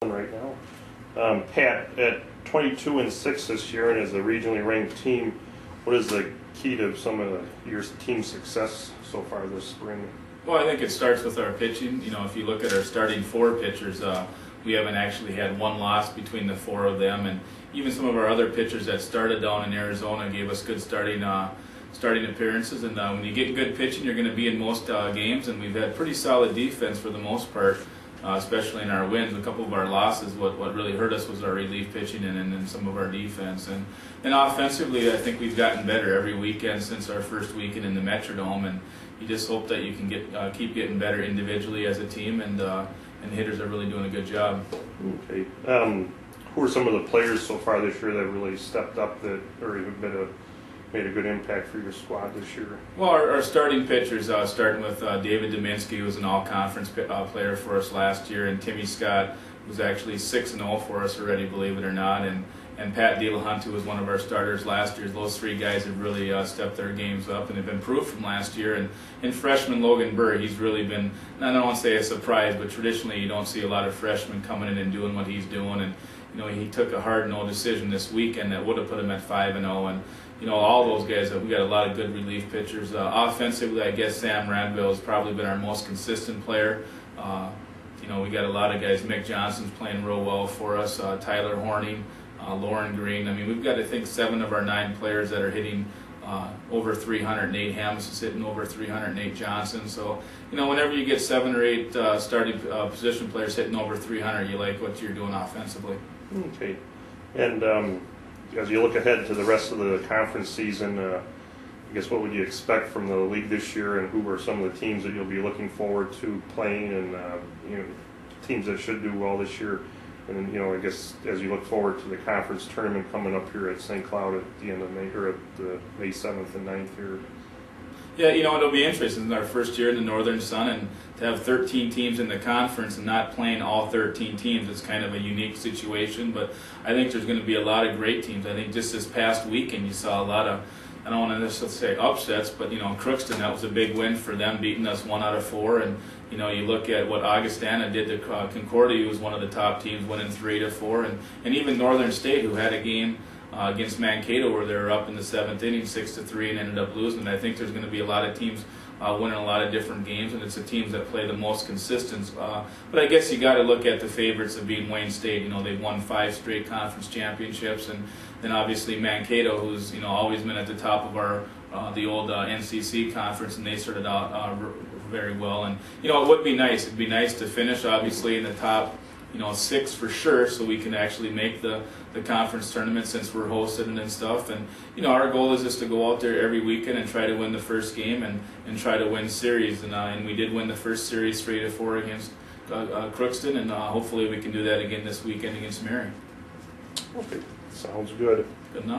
Right now. Pat, at 22-6 this year and as a regionally ranked team, what is the key to some of your team's success so far this spring? Well, I think it starts with our pitching. You know, if you look at our starting four pitchers, we haven't actually had one loss between the four of them, and even some of our other pitchers that started down in Arizona gave us good starting appearances. And when you get good pitching, you're going to be in most games, and we've had pretty solid defense for the most part. Especially in our wins. A couple of our losses, what really hurt us was our relief pitching and some of our defense. And offensively, I think we've gotten better every weekend since our first weekend in the Metrodome, and you just hope that you can keep getting better individually as a team, and hitters are really doing a good job. Okay. Who are some of the players so far this year that really stepped up that or have made a good impact for your squad this year? Well, our starting pitchers, starting with David Dominski, who was an all-conference player for us last year, and Timmy Scott, who's actually 6-0 for us already, believe it or not, and Pat Dolan, who was one of our starters last year. Those three guys have really stepped their games up and have improved from last year. And freshman Logan Burr, he's really been, I don't want to say a surprise, but traditionally you don't see a lot of freshmen coming in and doing what he's doing. And you know, he took a hard no decision this weekend that would have put him at 5-0. And you know, all those guys, we got a lot of good relief pitchers. Offensively, I guess Sam Radville has probably been our most consistent player. You know, we got a lot of guys. Mick Johnson's playing real well for us. Tyler Horning, Lauren Green. I mean, we've got, I think, 7 of our 9 players that are hitting over 300. Nate Hammons is hitting over 300. Nate Johnson. So, you know, whenever you get 7 or 8 starting position players hitting over 300, you like what you're doing offensively. Okay. And as you look ahead to the rest of the conference season, I guess what would you expect from the league this year, and who are some of the teams that you'll be looking forward to playing, and you know, teams that should do well this year? And then, you know, I guess as you look forward to the conference tournament coming up here at St. Cloud at the end of May, or at the May 7th and 9th here. Yeah, you know, it'll be interesting. It's our first year in the Northern Sun, and to have 13 teams in the conference and not playing all 13 teams is kind of a unique situation. But I think there's going to be a lot of great teams. I think just this past weekend you saw a lot of, I don't want to necessarily say upsets, but, you know, Crookston, that was a big win for them, beating us 1 out of 4. And, you know, you look at what Augustana did to Concordia, who was one of the top teams, winning 3 to 4. And even Northern State, who had a game against Mankato where they were up in the 7th inning 6-3 and ended up losing. I think there's going to be a lot of teams winning a lot of different games, and it's the teams that play the most consistent. But I guess you got to look at the favorites of being Wayne State. You know, they've won 5 straight conference championships, and then obviously Mankato, who's, you know, always been at the top of our the old NCC conference, and they started out very well. And you know, it would be nice. It'd be nice to finish obviously in the top, you know, 6 for sure, so we can actually make the conference tournament since we're hosted and stuff. And you know, our goal is just to go out there every weekend and try to win the first game and try to win series. And we did win the first series 3-4 against Crookston, and hopefully we can do that again this weekend against Mary. Okay, sounds good. Good enough.